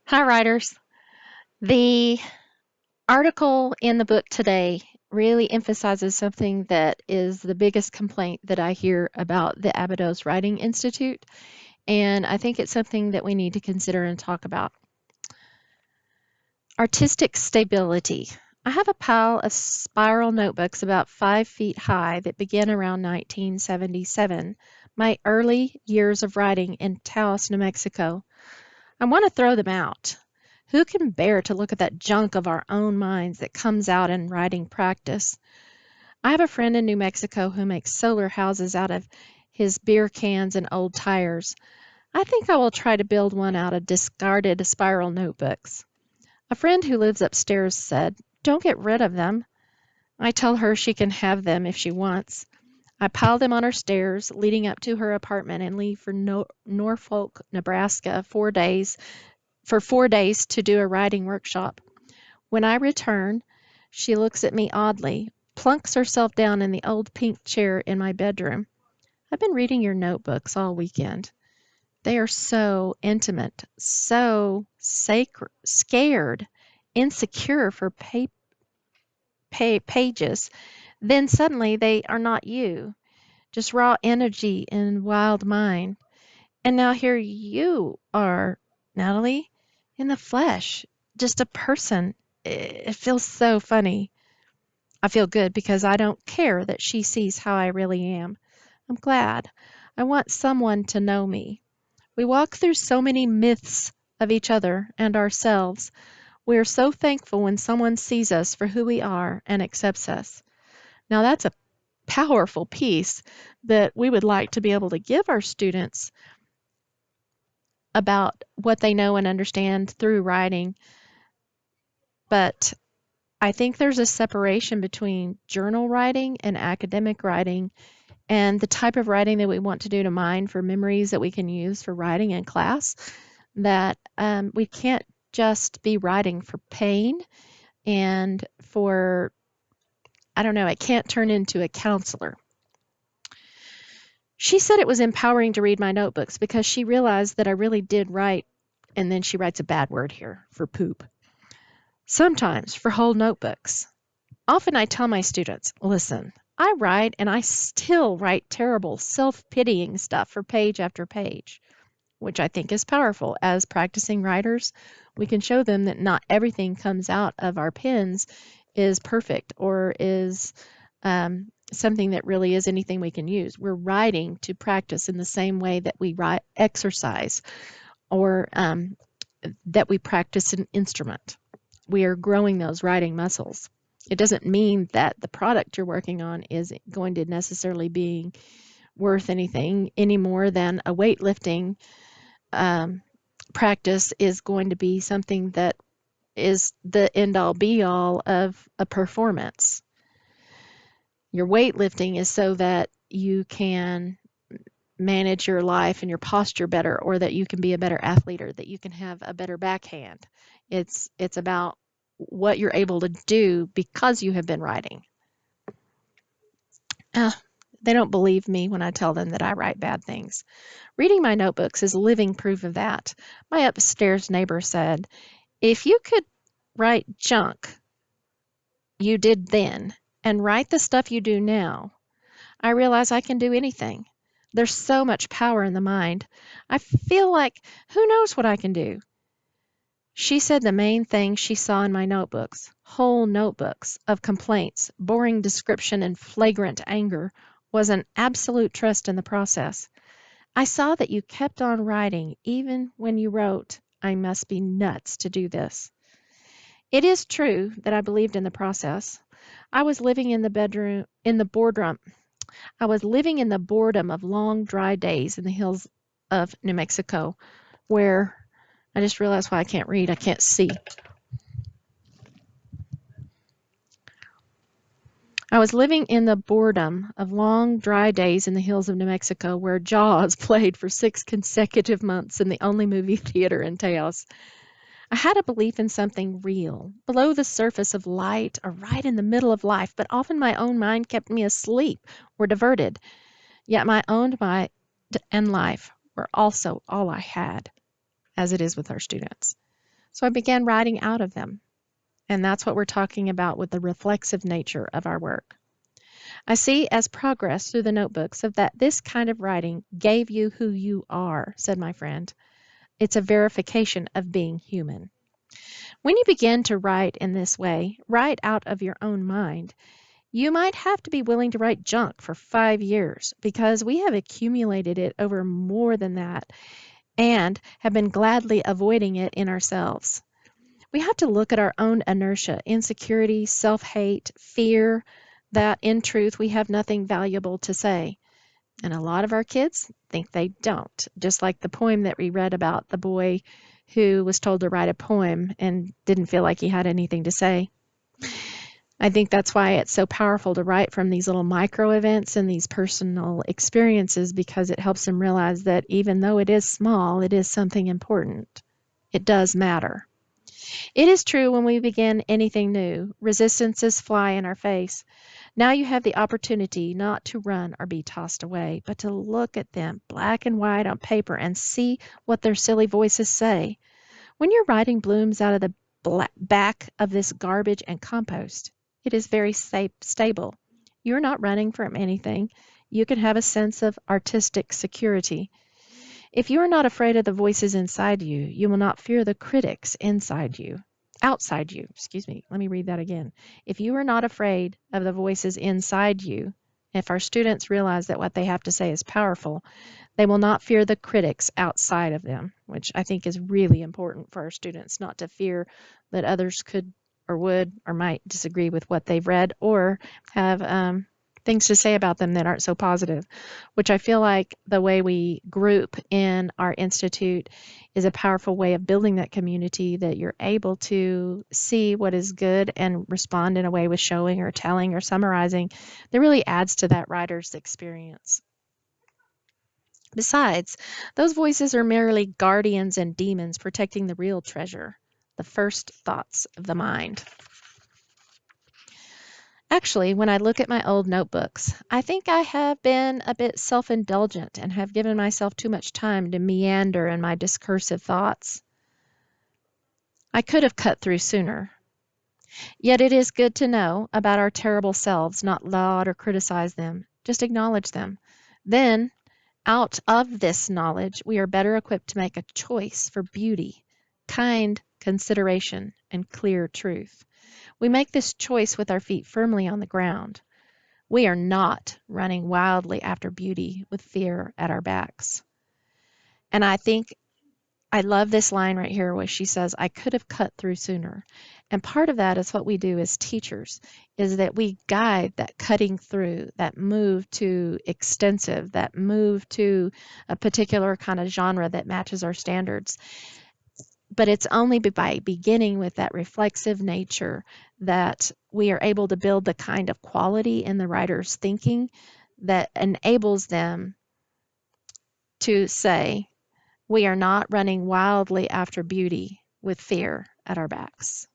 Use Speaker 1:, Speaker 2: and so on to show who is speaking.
Speaker 1: Hi, writers. The article in the book today really emphasizes something that is the biggest complaint that I hear about the Abydos Writing Institute, and I think it's something that we need to consider and talk about. Artistic stability. I have a pile of spiral notebooks about 5 feet high that began around 1977, my early years of writing in Taos, New Mexico. I want to throw them out. Who can bear to look at that junk of our own minds that comes out in writing practice? I have a friend in New Mexico who makes solar houses out of his beer cans and old tires. I think I will try to build one out of discarded spiral notebooks. A friend who lives upstairs said, "Don't get rid of them." I tell her she can have them if she wants. I pile them on her stairs leading up to her apartment and leave for Norfolk, Nebraska 4 days for 4 days to do a writing workshop. When I return, she looks at me oddly, plunks herself down in the old pink chair in my bedroom. I've been reading your notebooks all weekend. They are so intimate, so sacred, scared, insecure for pages. Then suddenly they are not you, just raw energy and wild mind. And now here you are, Natalie, in the flesh, just a person. It feels so funny. I feel good because I don't care that she sees how I really am. I'm glad. I want someone to know me. We walk through so many myths of each other and ourselves. We are so thankful when someone sees us for who we are and accepts us. Now, that's a powerful piece that we would like to be able to give our students about what they know and understand through writing. But I think there's a separation between journal writing and academic writing and the type of writing that we want to do to mine for memories that we can use for writing in class. That we can't just be writing for pain and for, I don't know, it can't turn into a counselor. She said it was empowering to read my notebooks because she realized that I really did write, and then she writes a bad word here for poop. Sometimes for whole notebooks. Often I tell my students, listen, I write and I still write terrible, self pitying stuff for page after page, which I think is powerful. As practicing writers, we can show them that not everything comes out of our pens is perfect or is something that really is anything we can use. We're writing to practice in the same way that we write exercise or that we practice an instrument. We are growing those writing muscles. It doesn't mean that the product you're working on is going to necessarily be worth anything any more than a weightlifting um, practice is going to be something that is the end all be all of a performance. Your weightlifting is so that you can manage your life and your posture better, or that you can be a better athlete, or that you can have a better backhand. It's about what you're able to do because you have been writing. Uh, they don't believe me when I tell them that I write bad things. Reading my notebooks is living proof of that. My upstairs neighbor said, "If you could write junk you did then and write the stuff you do now, I realize I can do anything. There's so much power in the mind. I feel like who knows what I can do." She said the main thing she saw in my notebooks, whole notebooks of complaints, boring description, and flagrant anger, was an absolute trust in the process. "I saw that you kept on writing even when you wrote, 'I must be nuts to do this.'" It is true that I believed in the process. I was living in the bedroom, in the boardroom. I was living in the boredom of long, dry days in the hills of New Mexico, where I just realized why I can't read. I can't see. I was living in the boredom of long, dry days in the hills of New Mexico, where Jaws played for 6 consecutive months in the only movie theater in Taos. I had a belief in something real, below the surface of light or right in the middle of life, but often my own mind kept me asleep or diverted. Yet my own mind and life were also all I had, as it is with our students. So I began writing out of them. And that's what we're talking about with the reflexive nature of our work. I see as progress through the notebooks of that this kind of writing gave you who you are, said my friend. It's a verification of being human. When you begin to write in this way, write out of your own mind, you might have to be willing to write junk for 5 years because we have accumulated it over more than that and have been gladly avoiding it in ourselves. We have to look at our own inertia, insecurity, self hate, fear that in truth we have nothing valuable to say. And a lot of our kids think they don't, just like the poem that we read about the boy who was told to write a poem and didn't feel like he had anything to say. I think that's why it's so powerful to write from these little micro events and these personal experiences because it helps them realize that even though it is small, it is something important. It does matter. It is true when we begin anything new, resistances fly in our face. Now you have the opportunity not to run or be tossed away, but to look at them black and white on paper and see what their silly voices say. When your writing blooms out of the back of this garbage and compost, it is very stable. You're not running from anything. You can have a sense of artistic security. If you are not afraid of the voices inside you, you will not fear the critics outside you. Excuse me. Let me read that again. If you are not afraid of the voices inside you, if our students realize that what they have to say is powerful, they will not fear the critics outside of them, which I think is really important for our students, not to fear that others could or would or might disagree with what they've read or have things to say about them that aren't so positive, which I feel like the way we group in our institute is a powerful way of building that community that you're able to see what is good and respond in a way with showing or telling or summarizing that really adds to that writer's experience. Besides, those voices are merely guardians and demons protecting the real treasure, the first thoughts of the mind. Actually, when I look at my old notebooks, I think I have been a bit self indulgent and have given myself too much time to meander in my discursive thoughts. I could have cut through sooner. Yet it is good to know about our terrible selves, not laud or criticize them, just acknowledge them. Then, out of this knowledge, we are better equipped to make a choice for beauty, kind consideration, and clear truth. We make this choice with our feet firmly on the ground. We are not running wildly after beauty with fear at our backs. And I think I love this line right here where she says, I could have cut through sooner. And part of that is what we do as teachers, is that we guide that cutting through, that move to extensive, that move to a particular kind of genre that matches our standards. But it's only by beginning with that reflexive nature that we are able to build the kind of quality in the writer's thinking that enables them to say, we are not running wildly after beauty with fear at our backs.